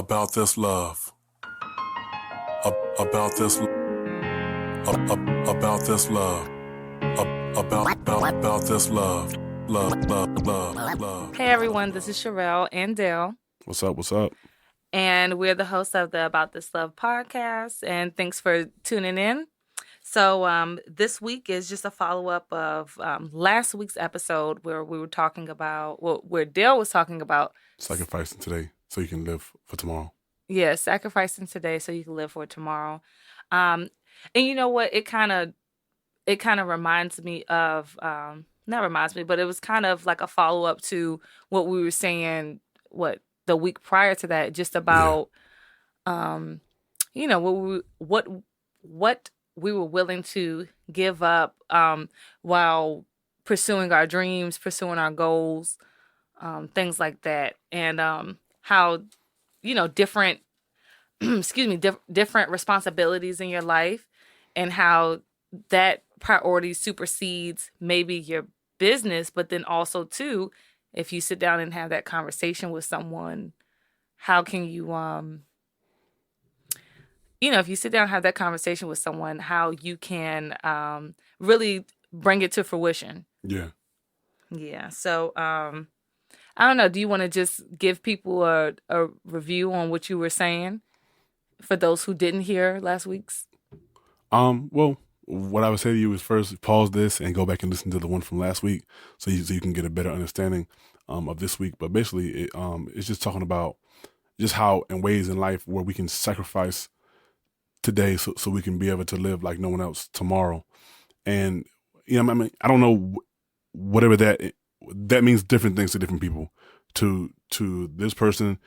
about this love, about this, about this love, about this love, love. Hey everyone, this is Charel and Dale, What's up? What's up? and we're the hosts of the About This Love podcast. And thanks for tuning in. So, this week is just a follow up of last week's episode where we were talking about, well, where Dale was talking about, Sacrificing today so you can live for tomorrow. yeah, sacrificing today so you can live for tomorrow. Um, and you know what? It kind of reminds me of, not reminds me, but it was kind of like a follow up to what we were saying, the week prior to that, just about, um, what we were willing to give up, while pursuing our dreams, pursuing our goals, things like that, and how different, excuse me, different responsibilities in your life, and how that priority supersedes maybe your business, but then also too, if you sit down and have that conversation with someone, how can you if you sit down and have that conversation with someone, how you can really bring it to fruition. Yeah. Yeah. So I don't know. Do you want to just give people a review on what you were saying for those who didn't hear last week's? Well, what I would say to you is first pause this and go back and listen to the one from last week so you can get a better understanding of this week. But basically, it's just talking about just how in ways in life where we can sacrifice today so we can be able to live like no one else tomorrow. And I mean, I don't know whatever that means different things to different people. To this person,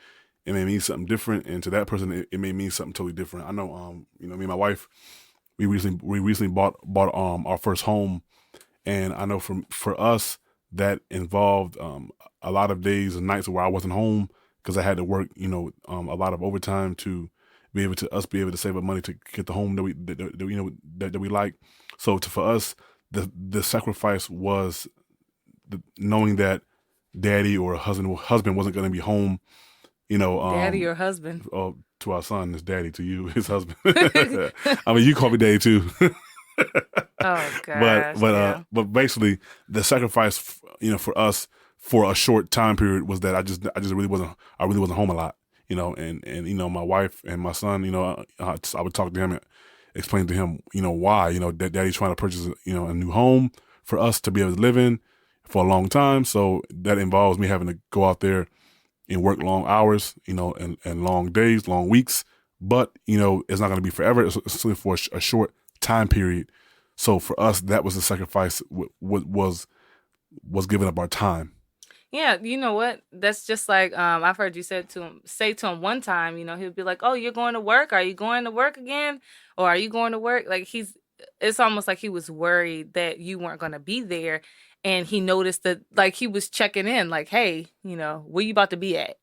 it may mean something different, and to that person, it may mean something totally different. I know, me and my wife, we recently bought our first home, and I know for us that involved a lot of days and nights where I wasn't home because I had to work, a lot of overtime to be able to save up money to get the home that we like. So for us, the sacrifice was knowing that daddy or husband wasn't going to be home. Daddy or husband? To our son, his daddy. To you, his husband. I mean, you call me daddy too. Oh gosh. But basically, the sacrifice, for us for a short time period was that I just really wasn't home a lot. And my wife and my son, I would talk to him and explain to him, why, that daddy's trying to purchase, a new home for us to be able to live in for a long time. So that involves me having to go out there and work long hours, and long days, long weeks. But, it's not going to be forever. It's only for a short time period. So for us, that was the sacrifice, was giving up our time. Yeah, you know what? That's just like I've heard you say to him one time, he would be like, "Oh, you're going to work? Are you going to work again? Or are you going to work?" Like it's almost like he was worried that you weren't going to be there, and he noticed that like he was checking in, like, "Hey, where you about to be at?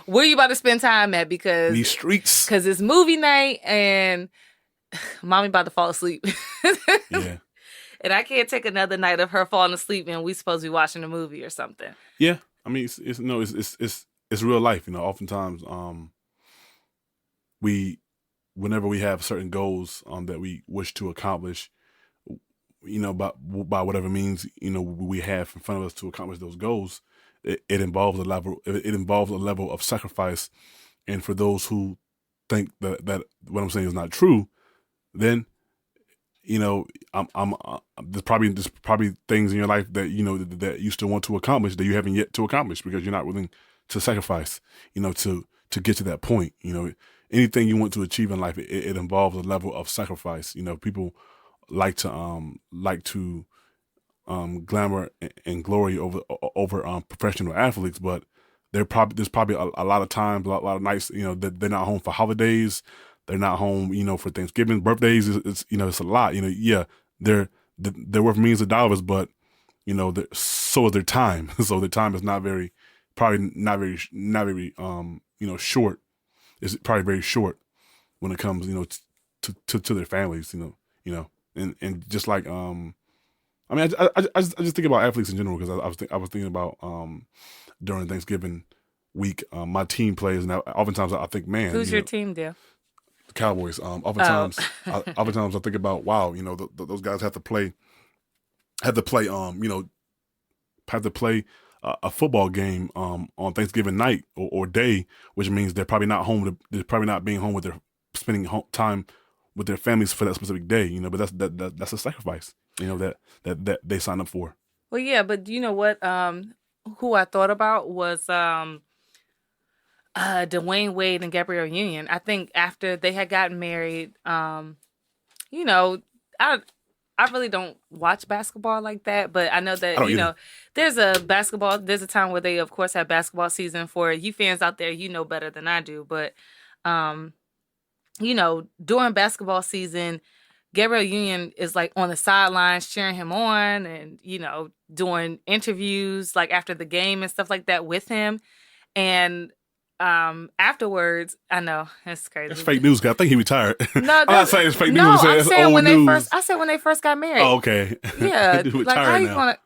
Where you about to spend time at? Because These streets, because it's movie night and mommy about to fall asleep." Yeah. And I can't take another night of her falling asleep and we supposed to be watching a movie or something. Yeah. I mean, it's real life. Oftentimes, whenever we have certain goals that we wish to accomplish, by whatever means we have in front of us to accomplish those goals, it involves a level of sacrifice. And for those who think that what I'm saying is not true, then there's probably things in your life that that you still want to accomplish that you haven't yet to accomplish because you're not willing to sacrifice, to get to that point. Anything you want to achieve in life, it involves a level of sacrifice. People like to glamour and glory over professional athletes, but there's probably a lot of times, a lot of nights, that they're not home for holidays. They're not home, for Thanksgiving, birthdays. It's a lot. Yeah, they're worth millions of dollars, but so is their time. So their time is not very short. It's probably very short when it comes, to their families. And just like I mean, I just think about athletes in general because I was thinking about during Thanksgiving week, my team plays, and oftentimes I think, man, Who's your team, Dale? the Cowboys. Oh. Oftentimes I think about, wow, those guys have to play, have to play a football game on Thanksgiving night or day, which means they're probably not home. They're probably not being home with their spending time with their families for that specific day. But that's a sacrifice. That they sign up for. Well, yeah, but you know what? Who I thought about was Dwayne Wade and Gabrielle Union. I think after they had gotten married, you know, I I really don't watch basketball like that, but I know that, there's a time where they of course have basketball season. For you fans out there, you know better than I do, but um during basketball season, Gabrielle Union is like on the sidelines cheering him on and, doing interviews like after the game and stuff like that with him. And afterwards, I know it's crazy. That's fake news. I think he retired. No, I'm not saying it's fake news. No, I'm saying when news. I said when they first got married. Oh, okay. Yeah, like how you now. gonna?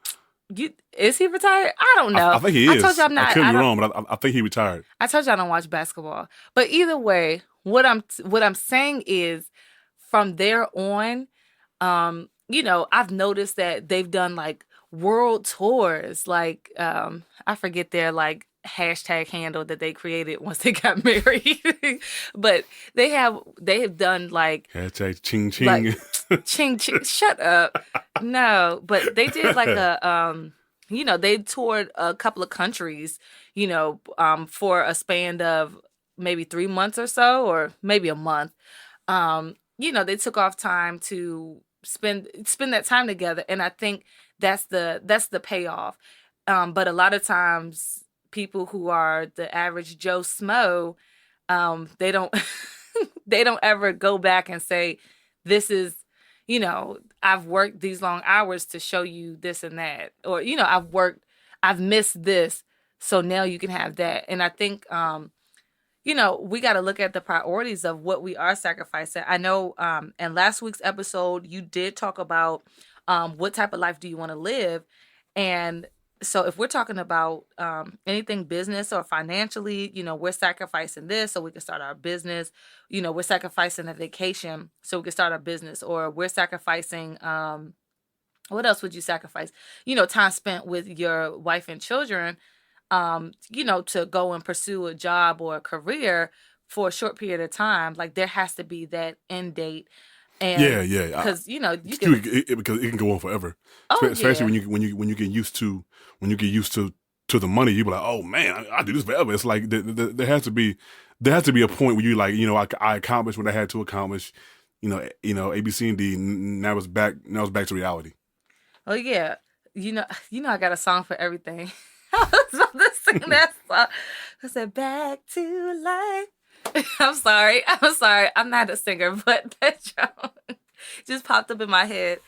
Is he retired? I don't know. I think he is. I told you I'm not. I could be wrong, but I think he retired. I told you I don't watch basketball. But either way, what I'm saying is, from there on, I've noticed that they've done like world tours. Like I forget their like hashtag handle that they created once they got married, but they have done like hashtag ching ching, like, ching ching. Shut up. No, but they did like they toured a couple of countries, for a span of maybe 3 months or so, or maybe a month. They took off time to spend that time together, and I think that's the payoff. But a lot of times, people who are the average Joe Smo, they don't they don't ever go back and say, this is, I've worked these long hours to show you this and that, or I've missed this, so now you can have that. And I think we got to look at the priorities of what we are sacrificing. I know in last week's episode, you did talk about what type of life do you want to live. And so if we're talking about anything business or financially, we're sacrificing this so we can start our business. We're sacrificing a vacation so we can start our business, or we're sacrificing, what else would you sacrifice? Time spent with your wife and children, to go and pursue a job or a career for a short period of time. Like there has to be that end date. And yeah. Because because it can go on forever. Especially when you get used to the money, you be like, oh man, I do this forever. It's like there has to be a point where you like, I accomplished what I had to accomplish. A, B, C, and D. Now it's back to reality. Oh yeah, I got a song for everything. I was about to sing that song. I said, "Back to life." I'm sorry. I'm not a singer, but that song just popped up in my head.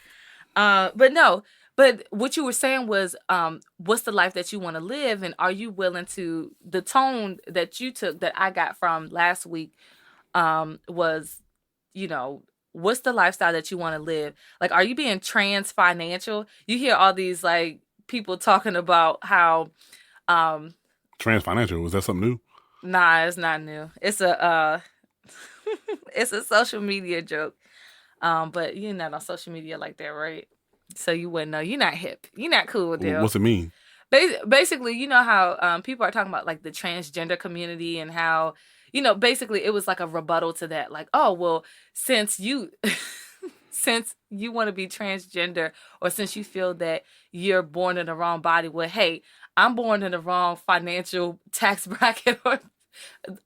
But what you were saying was, what's the life that you want to live, and are you willing to? The tone that you took that I got from last week, was, what's the lifestyle that you want to live? Like, are you being trans financial? You hear all these like people talking about how trans financial, was that something new? Nah, it's not new. It's a it's a social media joke. But you're not on social media like that, right? So you wouldn't know. You're not hip. You're not cool with them. What's it mean? Basically, you know how people are talking about like the transgender community, and how, basically it was like a rebuttal to that. Like, oh, well, since you since you want to be transgender, or since you feel that you're born in the wrong body, well, hey, I'm born in the wrong financial tax bracket, or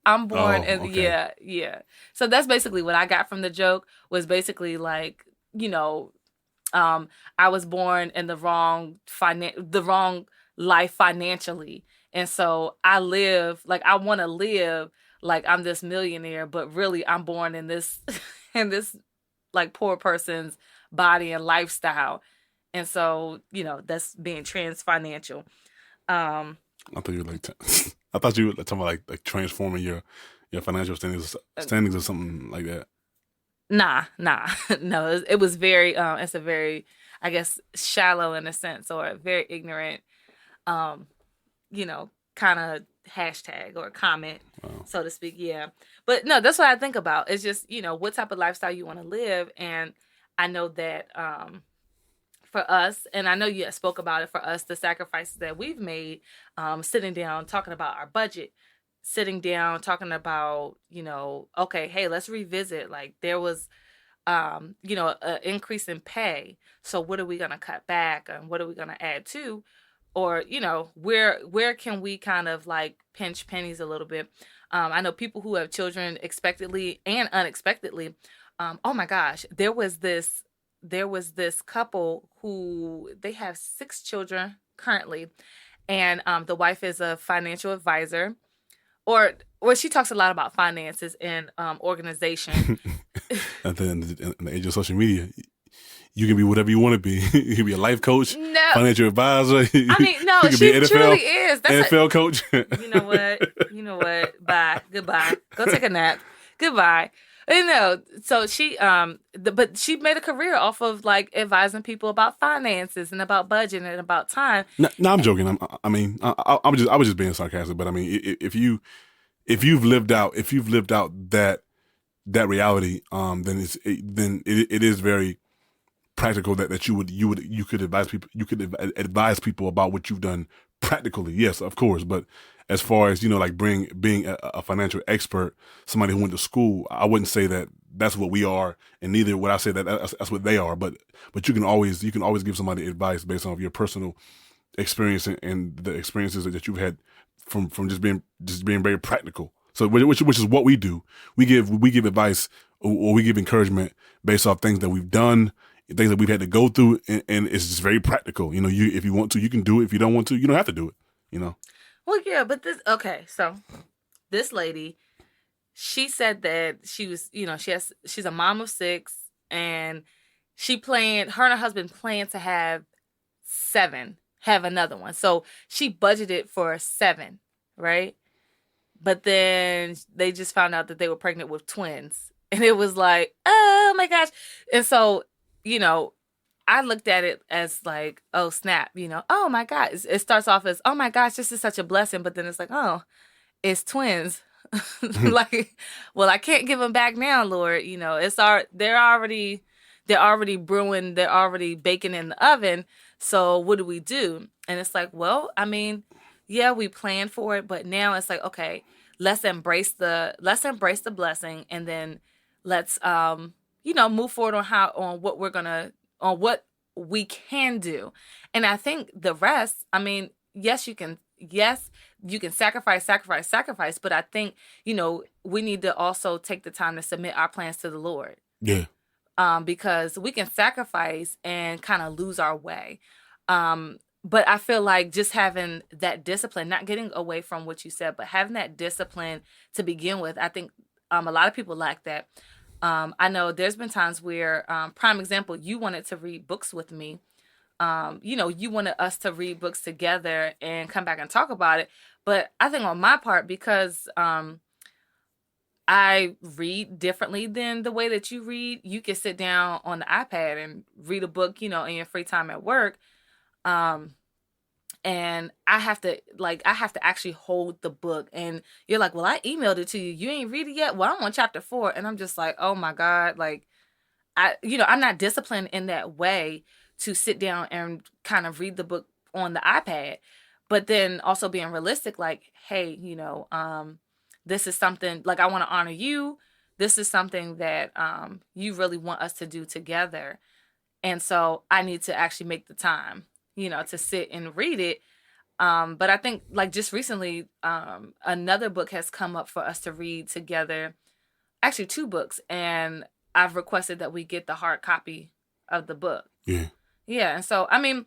I'm born in okay. Yeah. So that's basically what I got from the joke, was basically like, I was born in the wrong life financially. And so I want to live like I'm this millionaire, but really I'm born in this in this like poor person's body and lifestyle. And so, that's being trans financial. I thought you were I thought you were talking about like transforming your financial standings or something like that. Nah. No, it was very, it's a very, I guess, shallow in a sense, or very ignorant, kind of hashtag or comment, so to speak. Yeah. But no, that's what I think about. It's just, what type of lifestyle you want to live. And I know that for us, and I know you spoke about it, for us, the sacrifices that we've made, sitting down, talking about our budget, sitting down, talking about, okay, hey, let's revisit. Like there was, an increase in pay. So what are we going to cut back and what are we going to add to? Or, where can we kind of like pinch pennies a little bit? I know people who have children expectedly and unexpectedly. Oh my gosh, there was this couple who they have 6 children currently, and the wife is a financial advisor, or she talks a lot about finances and organization. And then in the age of social media, you can be whatever you want to be. You can be a life coach, No, financial advisor. I mean, no, you can she be an truly is. NFL coach. You know what? You know what? Bye. Goodbye. Go take a nap. Goodbye. So she but she made a career off of like advising people about finances and about budgeting and about time. No, I'm joking. I was just being sarcastic. But I mean, if you've lived out that reality, then it is very practical that you could advise people about what you've done practically. Yes, of course. But as far as like being a financial expert, somebody who went to school, I wouldn't say that that's what we are, and neither would I say that that's what they are. But you can always give somebody advice based on your personal experience and the experiences that you've had from just being very practical. So which is what we do. We give advice or we give encouragement based off things that we've done, things that we've had to go through, and it's just very practical. If you want to, you can do it. If you don't want to, you don't have to do it. Well, yeah, but so this lady, she said that she was, she's a mom of 6, and her and her husband plan to have 7, have another one. So she budgeted for 7, right? But then they just found out that they were pregnant with twins. And it was like, oh my gosh. And so, I looked at it as like, oh snap, oh my God. It starts off as, oh my gosh, this is such a blessing. But then it's like, oh, it's twins. Like, well, I can't give them back now, Lord. They're already brewing, they're already baking in the oven. So what do we do? And it's like, well, I mean, yeah, we planned for it, but now it's like, okay, let's embrace the blessing, and then let's move forward on what we can do. And I think the rest, I mean, yes, you can sacrifice, but I think, we need to also take the time to submit our plans to the Lord. Yeah. Because we can sacrifice and kind of lose our way. But I feel like just having that discipline, not getting away from what you said, but having that discipline to begin with, I think a lot of people lack that. I know there's been times where, prime example, you wanted to read books with me. You wanted us to read books together and come back and talk about it. But I think on my part, because I read differently than the way that you read, you can sit down on the iPad and read a book, in your free time at work. And I have to actually hold the book, and you're like, well, I emailed it to you. You ain't read it yet. Well, I'm on chapter 4. And I'm just like, oh my God. Like I'm not disciplined in that way to sit down and kind of read the book on the iPad, but then also being realistic, like, hey, this is something, like, I want to honor you. This is something that, you really want us to do together. And so I need to actually make the time, to sit and read it. But I think, like, just recently, another book has come up for us to read together. Actually, 2 books. And I've requested that we get the hard copy of the book. Yeah. Yeah. And so, I mean,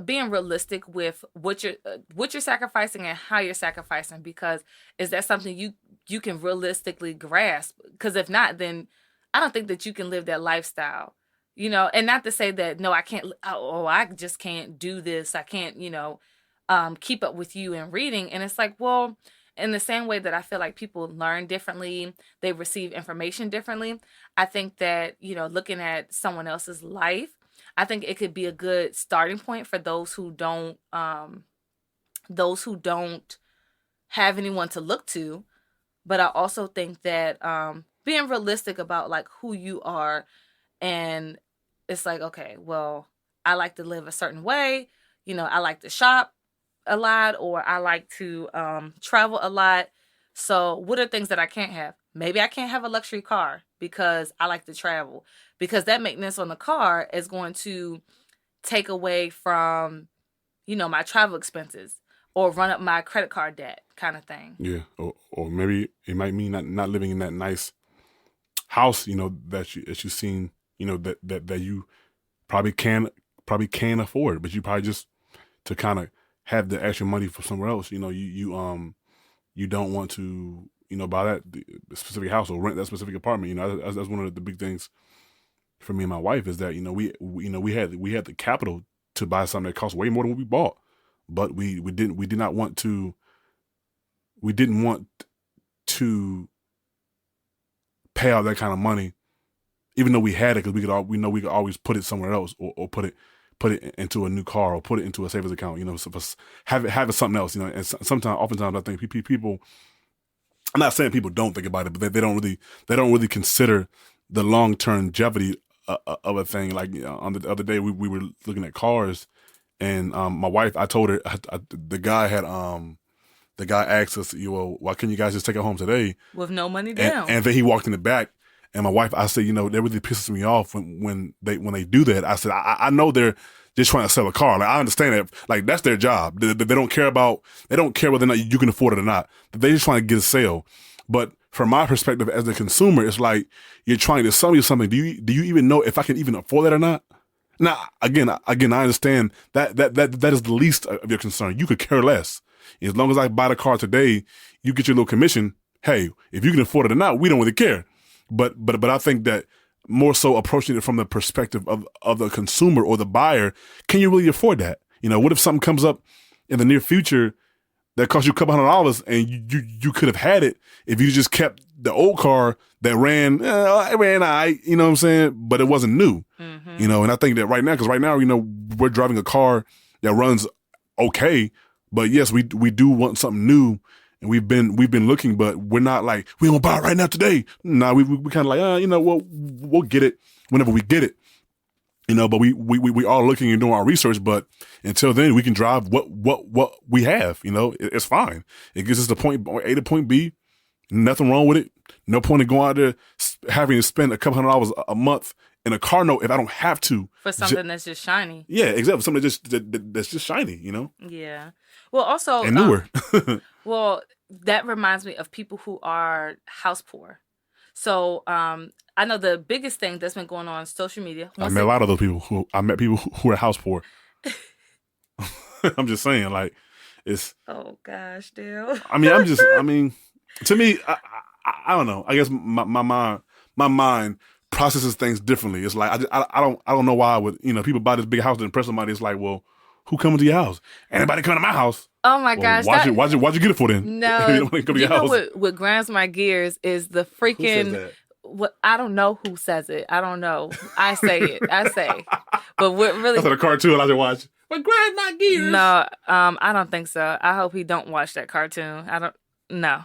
being realistic with what you're sacrificing and how you're sacrificing, because is that something you can realistically grasp? Because if not, then I don't think that you can live that lifestyle. And not to say that, no, I can't, I just can't do this. I can't, keep up with you in reading. And it's like, well, in the same way that I feel like people learn differently, they receive information differently. I think that, looking at someone else's life, I think it could be a good starting point for those who don't have anyone to look to. But I also think that being realistic about like who you are, and it's like, okay, well, I like to live a certain way. I like to shop a lot, or I like to travel a lot. So what are things that I can't have? Maybe I can't have a luxury car because I like to travel, because that maintenance on the car is going to take away from, my travel expenses, or run up my credit card debt kind of thing. Yeah, or maybe it might mean not living in that nice house, that you've seen, that you probably can afford, but you probably just to kind of have the extra money for somewhere else. You don't want to buy the specific house or rent that specific apartment. That's one of the big things for me and my wife is that we had the capital to buy something that cost way more than what we bought, but we didn't want to pay out that kind of money, even though we had it, because we could always put it somewhere else, or put it into a new car, or put it into a savings account, so have it something else, and oftentimes I think people, I'm not saying people don't think about it, but they don't really consider the long-term longevity of a thing. Like, on the other day we were looking at cars, and my wife, I told her, the guy asked us, why can't you guys just take it home today? With no money down. And then he walked in the back, and my wife, I said, that really pisses me off when they do that. I said, I know they're just trying to sell a car. Like, I understand that. Like, that's their job. They don't care whether or not you can afford it or not. They just trying to get a sale. But from my perspective as a consumer, it's like you're trying to sell me something. Do you even know if I can even afford that or not? Now, again, I understand that is the least of your concern. You could care less. As long as I buy the car today, you get your little commission. Hey, if you can afford it or not, we don't really care. But I think that more so approaching it from the perspective of the consumer or the buyer, can you really afford that? What if something comes up in the near future that costs you a couple $100, and you could have had it if you just kept the old car that ran all right, you know what I'm saying? But it wasn't new, and I think that right now, we're driving a car that runs okay, but yes, we do want something new. And we've been looking, but we're not like, we don't buy it right now today. Nah, we kind of like, we'll get it whenever we get it. But we are looking and doing our research. But until then, we can drive what we have. It's fine. It gets us to point A to point B. Nothing wrong with it. No point in going out there having to spend a couple $100 a month in a car note if I don't have to. For something that's just shiny. Yeah, exactly. Something that's just shiny. Yeah. Well, also, and newer. Well, that reminds me of people who are house poor. So I know the biggest thing that's been going on social media. I met a lot of those people. I met people who are house poor. I'm just saying, like, it's. Oh gosh, Dale. I mean, to me, I don't know. I guess my mind processes things differently. It's like I don't know why I would people buy this big house to impress somebody. It's like, well, who coming to your house? Anybody coming to my house? Oh my gosh! Why'd you get it for then? No, you don't want to come to your house. What grinds my gears is the freaking. Who says that? What, I don't know who says it. I don't know. I say it. I say. But what really? That's a cartoon I should watch. What grinds my gears? No, I don't think so. I hope he don't watch that cartoon. I don't. No.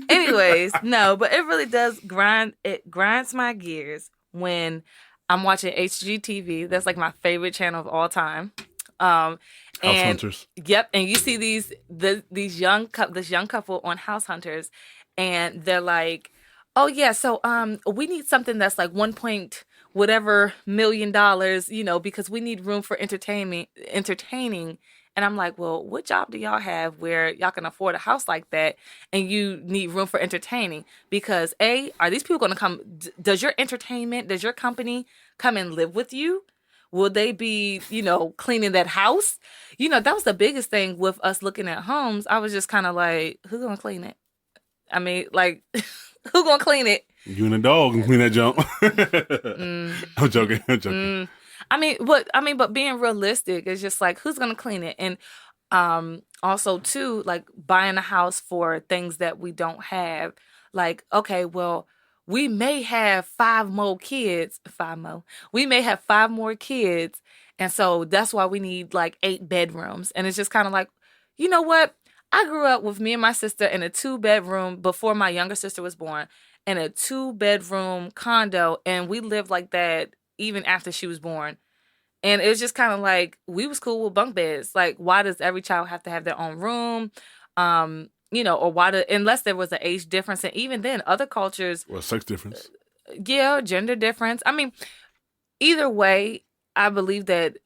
Anyways, no, but it really does grind. It grinds my gears when I'm watching HGTV. That's like my favorite channel of all time. House Hunters. Yep, and you see this young couple on House Hunters, and they're like, "Oh yeah, so we need something that's like 1 point whatever million dollars, because we need room for entertaining." And I'm like, well, what job do y'all have where y'all can afford a house like that and you need room for entertaining? Because are these people going to come? Does your company come and live with you? Will they be, cleaning that house? That was the biggest thing with us looking at homes. I was just kind of like, who's going to clean it? I mean, like, who's going to clean it? You and the dog can clean that junk. I'm joking. But being realistic is just like, who's going to clean it? And also, too, like buying a house for things that we don't have. Like, okay, well, we may have 5 more kids. 5 more. We may have 5 more kids. And so that's why we need like 8 bedrooms. And it's just kind of like, you know what? I grew up with me and my sister in a 2-bedroom before my younger sister was born, in a 2-bedroom condo, and we lived like that even after she was born. And it was just kind of like we was cool with bunk beds. Like, why does every child have to have their own room? Or why do unless there was an age difference, and even then, other cultures, Or sex difference. yeah, gender difference. I mean, either way, I believe that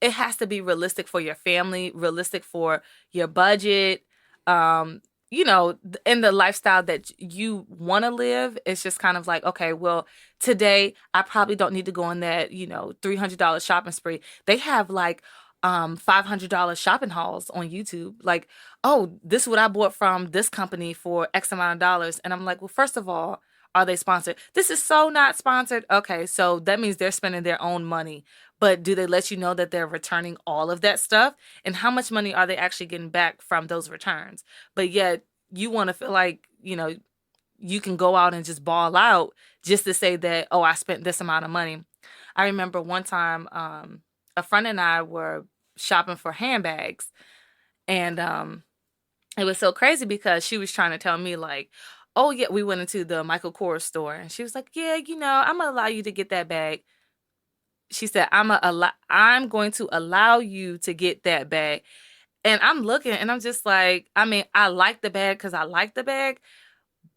it has to be realistic for your family, realistic for your budget. Um, in the lifestyle that you want to live, it's just kind of like, okay, well, today I probably don't need to go on that, $300 shopping spree. They have like $500 shopping hauls on YouTube. Like, oh, this is what I bought from this company for X amount of dollars. And I'm like, well, first of all, are they sponsored? This is so not sponsored. Okay, so that means they're spending their own money. But do they let you know that they're returning all of that stuff? And how much money are they actually getting back from those returns? But yet you want to feel like, you can go out and just ball out just to say that, oh, I spent this amount of money. I remember one time a friend and I were shopping for handbags. And it was so crazy because she was trying to tell me like, oh, yeah, we went into the Michael Kors store. And she was like, yeah, I'm going to allow you to get that bag. She said, I'm going to allow you to get that bag. And I'm looking and I'm just like, I mean, I like the bag because I like the bag.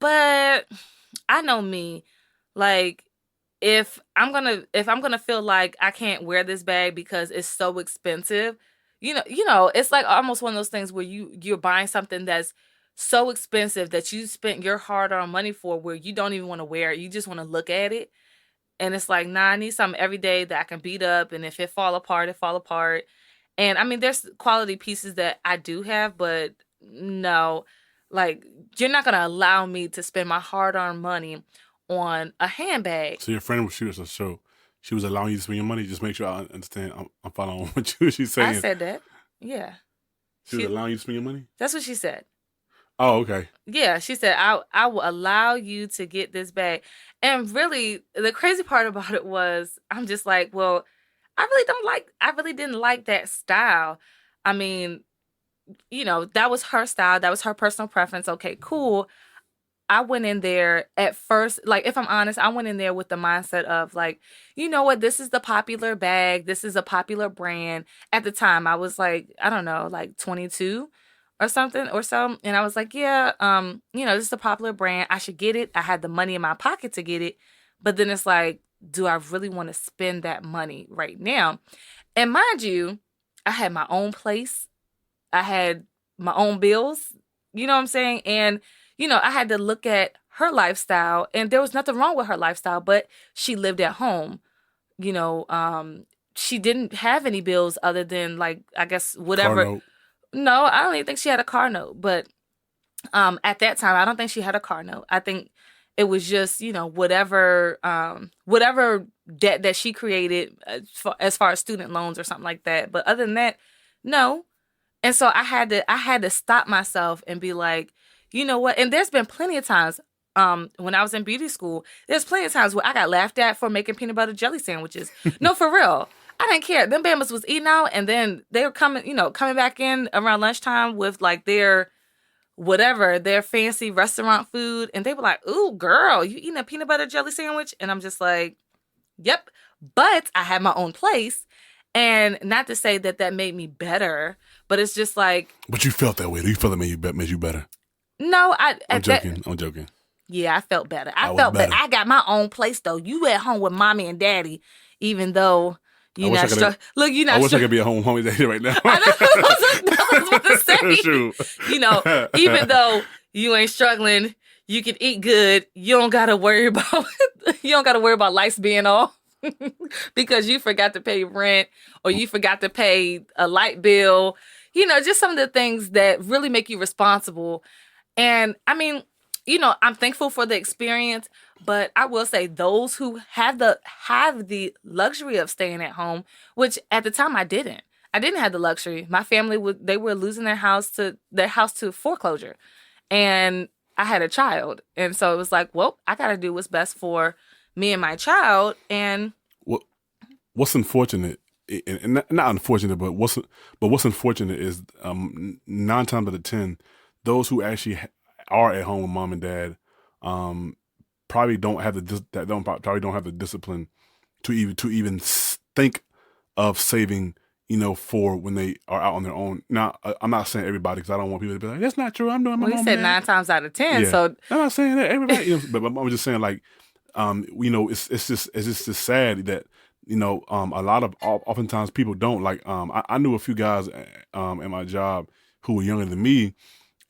But I know me, like, if I'm gonna feel like I can't wear this bag because it's so expensive, it's like almost one of those things where you're buying something that's so expensive that you spent your hard-earned money for, where you don't even want to wear it. You just want to look at it. And it's like, nah, I need something every day that I can beat up. And if it fall apart, it fall apart. And I mean, there's quality pieces that I do have, but no, like, you're not going to allow me to spend my hard-earned money on a handbag. So your friend was shooting us a show. She was allowing you to spend your money. Just make sure I understand. I'm following what she's saying. I said that. Yeah. She was allowing you to spend your money? That's what she said. Oh, okay. Yeah, she said, I will allow you to get this bag. And really, the crazy part about it was, I'm just like, well, I really didn't like that style. I mean, that was her style. That was her personal preference. Okay, cool. I went in there at first, like, if I'm honest, I went in there with the mindset of like, you know what, this is the popular bag. This is a popular brand. At the time, I was like, I don't know, like 22 or something or so. And I was like, yeah, this is a popular brand. I should get it. I had the money in my pocket to get it. But then it's like, do I really want to spend that money right now? And mind you, I had my own place. I had my own bills, you know what I'm saying? And, I had to look at her lifestyle, and there was nothing wrong with her lifestyle, but she lived at home. She didn't have any bills other than, like, I guess, whatever. Car note. No, I don't even think she had a car note. But at that time, I don't think she had a car note. I think it was just, whatever debt that she created as far as student loans or something like that. But other than that, no. And so I had to stop myself and be like, you know what? And there's been plenty of times when I was in beauty school, there's plenty of times where I got laughed at for making peanut butter jelly sandwiches. No, for real. I didn't care. Them Bambas was eating out, and then they were coming back in around lunchtime with like their fancy restaurant food. And they were like, ooh, girl, you eating a peanut butter jelly sandwich? And I'm just like, yep. But I had my own place. And not to say that made me better, but it's just like. But you felt that way. You felt it made you better. No, I'm joking. Yeah, I felt better. I felt better. I got my own place though. You at home with mommy and daddy, even though you're not struggling. Look, you're not. I wish I could be at home with mommy and daddy right now. I was about to say. True. Even though you ain't struggling, you can eat good. You don't gotta worry about lights being off because you forgot to pay rent or you forgot to pay a light bill. Just some of the things that really make you responsible. And I mean, I'm thankful for the experience, but I will say those who have the luxury of staying at home, which at the time I didn't have the luxury. My family they were losing their house to foreclosure, and I had a child. And so it was like, well, I got to do what's best for me and my child. And what's unfortunate not unfortunate, but what's unfortunate is 9 times out of 10, those who actually are at home with mom and dad probably don't have probably don't have the discipline to even think of saving, for when they are out on their own. Now, I'm not saying everybody, because I don't want people to be like, that's not true. I'm doing my Well, mom you said and dad. 9 times out of 10. Yeah. So I'm not saying that everybody, but I'm just saying, like, it's just sad that, a lot of oftentimes people don't like. I knew a few guys at my job who were younger than me,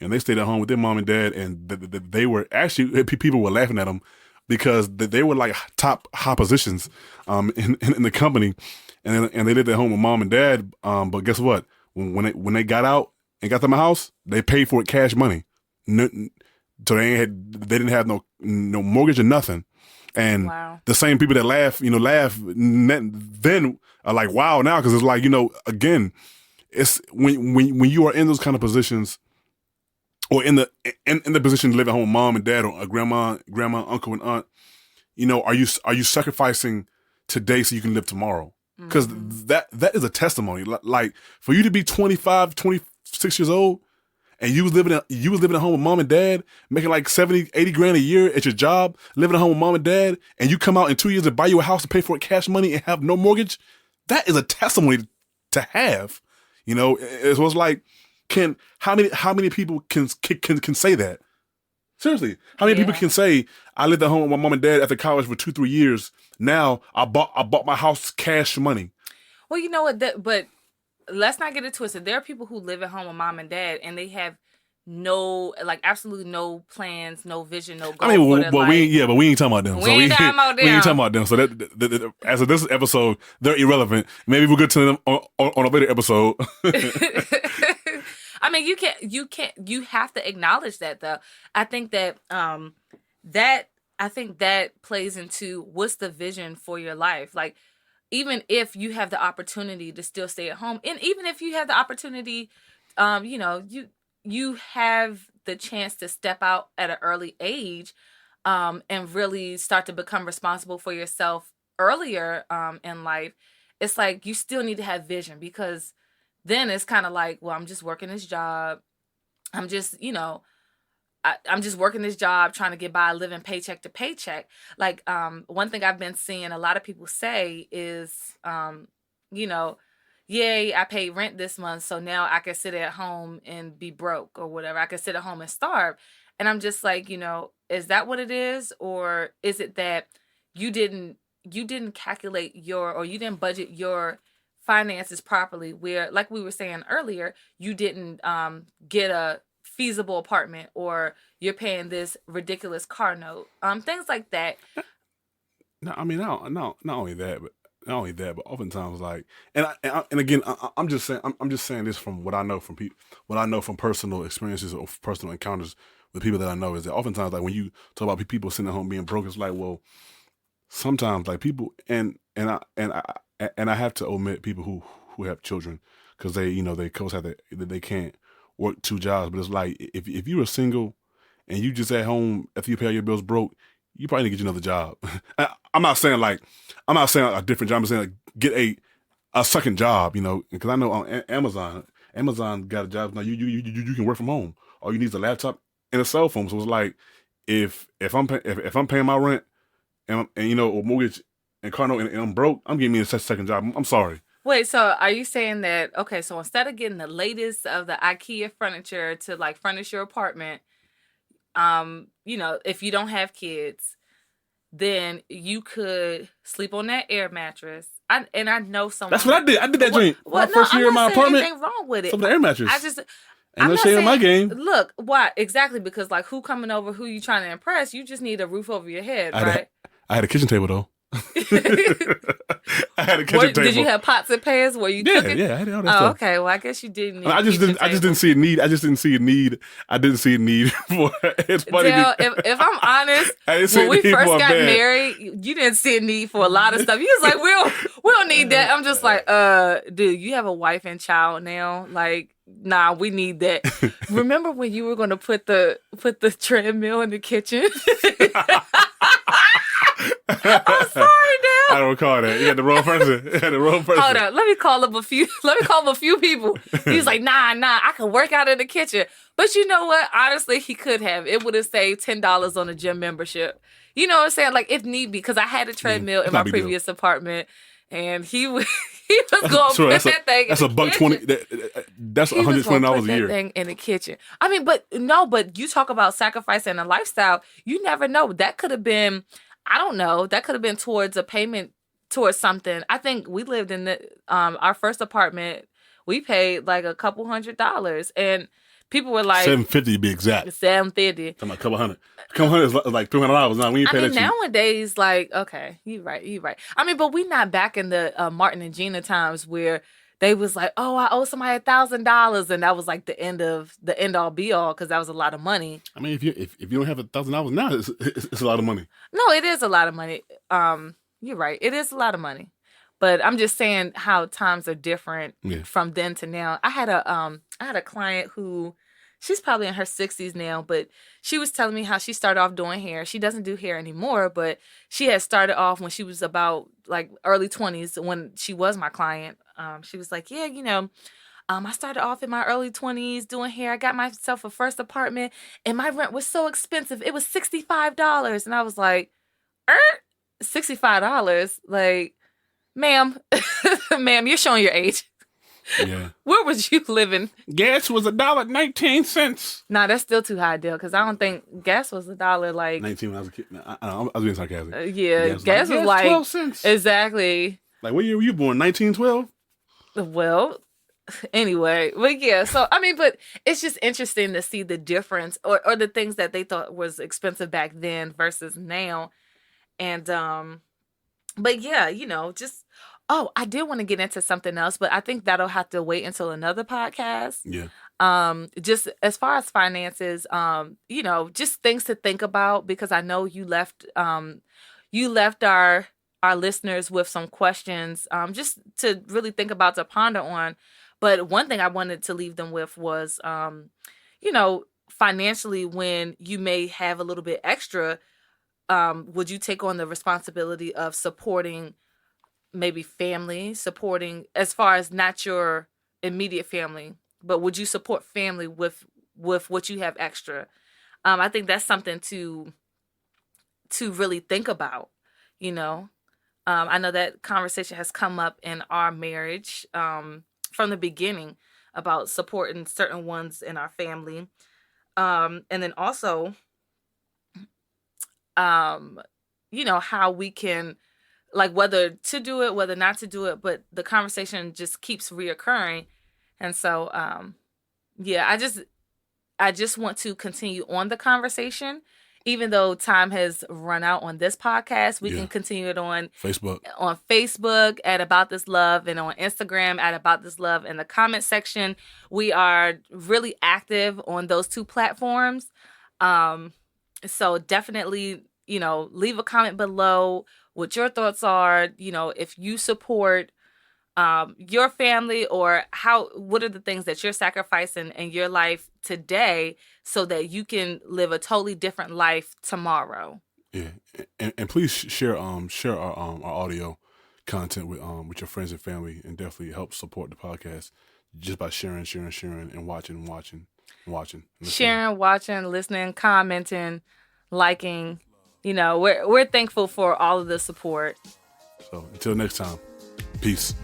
and they stayed at home with their mom and dad, and they were actually, people were laughing at them because they were like top high positions in the company, and they lived at home with mom and dad. But guess what? When they got out and got to my house, they paid for it cash money. So they didn't have no mortgage or nothing. And wow. the same people that laugh then are like, wow, now, because it's like, again, it's when you are in those kind of positions, or in the position to live at home with mom and dad, or a grandma, uncle, and aunt, are you sacrificing today so you can live tomorrow? Because that is a testimony. Like, for you to be 25, 26 years old, and you was living at home with mom and dad, making like 70, 80 grand a year at your job, living at home with mom and dad, and you come out in 2 years to buy you a house to pay for it cash money and have no mortgage, that is a testimony to have. It's like, how many people can say that? Seriously, how many people can say, I lived at home with my mom and dad after college for 2-3 years. Now I bought my house cash money. Well, you know what? But let's not get it twisted. There are people who live at home with mom and dad, and they have absolutely no plans, no vision, no goal. For their life. We ain't talking about them. We ain't talking about them. So that as of this episode, they're irrelevant. Maybe we'll get to them on a later episode. I mean, you have to acknowledge that, though. I think that that plays into what's the vision for your life. Like, even if you have the opportunity to still stay at home, and even if you have the opportunity, you have the chance to step out at an early age, and really start to become responsible for yourself earlier in life. It's like you still need to have vision, because then it's kind of like, well, I'm just working this job. I'm just, I'm just working this job, trying to get by, living paycheck to paycheck. Like, one thing I've been seeing a lot of people say is, yay, I paid rent this month, so now I can sit at home and be broke or whatever. I can sit at home and starve. And I'm just like, is that what it is? Or is it that you didn't calculate or you didn't budget your finances properly, where, like we were saying earlier, you didn't get a feasible apartment, or you're paying this ridiculous car note, things like that. No, I mean, not only that, but oftentimes, like, and again, I'm just saying this from what I know from people, what I know from personal experiences or personal encounters with people that I know, is that oftentimes, like, when you talk about people sitting at home being broke, it's like, well, sometimes, like, people, and I have to omit people who have children, because they co-have that they can't work 2 jobs. But it's like, if you were single and you just at home after you pay all your bills broke, you probably need to get you another job. I'm not saying a different job. I'm saying, like, get a second job, because I know on Amazon got a job now. You can work from home. All you need is a laptop and a cell phone. So it's like, if I'm paying my rent and or mortgage and car note, and I'm broke, I'm getting me a second job. I'm sorry. Wait, so are you saying that, okay, so instead of getting the latest of the IKEA furniture to, like, furnish your apartment, if you don't have kids, then you could sleep on that air mattress. I know someone. That's what I did. I did that dream. My first year in my apartment. Anything wrong with it? Sleep on the air mattress. I'm no not shame in my game. Look, why? Exactly, because, like, who coming over, who you trying to impress? You just need a roof over your head, right? I had a kitchen table, though. I had a kitchen table. Did you have pots and pans where you cook it? Yeah, I had all that stuff. Okay. Well, I guess you didn't. I just didn't see a need. I didn't see a need for it. It's funny. Dale, if I'm honest, when we first got married, you didn't see a need for a lot of stuff. You was like, we don't need that. I'm just like, dude, you have a wife and child now. Like, nah, we need that. Remember when you were going to put the treadmill in the kitchen? I'm sorry, I Dale. don't recall that. You got the wrong person. You got the wrong person. Hold on. Let me call up a few people. He's like, nah, I can work out in the kitchen. But you know what? Honestly, he could have. It would have saved $10 on a gym membership. You know what I'm saying? Like, if need be, because I had a treadmill in my previous apartment, and he was going to put that thing. That's $120. That's $120 a year. Thing in the kitchen. I mean, but you talk about sacrificing a lifestyle. You never know. That could have been, I don't know. That could have been towards a payment towards something. I think we lived in our first apartment. We paid like a couple $100s, and people were like $750 to be exact. $750. Talking about a couple hundred. A couple hundred is like $300 now. We ain't pay that cheap. Nowadays, like, okay, you right. I mean, but we not back in the Martin and Gina times where they was like, oh, I owe somebody $1,000, and that was like the end all be all, because that was a lot of money. I mean, if you don't have $1,000 now, it's a lot of money. No, it is a lot of money. You're right. It is a lot of money. But I'm just saying how times are different from then to now. I had a client who, she's probably in her 60s now, but she was telling me how she started off doing hair. She doesn't do hair anymore, but she had started off when she was about like early 20s when she was my client. She was like, yeah, I started off in my early 20s doing hair. I got myself a first apartment, and my rent was so expensive. It was $65. And I was like, $65? Like, ma'am, you're showing your age. Yeah. Where was you living? Gas was $1.19. Nah, that's still too high, Dale, because I don't think gas was $1 like 19 when I was a kid. I was being sarcastic. Yeah, gas was like 12 cents. Exactly. Like, what year were you born? 1912? Well, anyway, but yeah, so I mean, but it's just interesting to see the difference or the things that they thought was expensive back then versus now. And but yeah, just I did want to get into something else, but I think that'll have to wait until another podcast. Yeah. Just as far as finances, just things to think about, because I know you left our listeners with some questions, just to really think about, to ponder on. But one thing I wanted to leave them with was, financially, when you may have a little bit extra, would you take on the responsibility of supporting maybe family, supporting as far as not your immediate family, but would you support family with what you have extra? I think that's something to really think about, I know that conversation has come up in our marriage from the beginning about supporting certain ones in our family. And then also, how we can, like, whether to do it, whether not to do it, but the conversation just keeps reoccurring. And so, I just want to continue on the conversation. Even though time has run out on this podcast, we can continue it on Facebook at About This Love, and on Instagram at About This Love. In the comment section, we are really active on those two platforms. So definitely, leave a comment below what your thoughts are. If you support your family, or what are the things that you're sacrificing in your life today so that you can live a totally different life tomorrow. Yeah, and please share our audio content with your friends and family, and definitely help support the podcast just by sharing and watching. Sharing, watching, listening, commenting, liking. We're thankful for all of the support. So until next time, peace.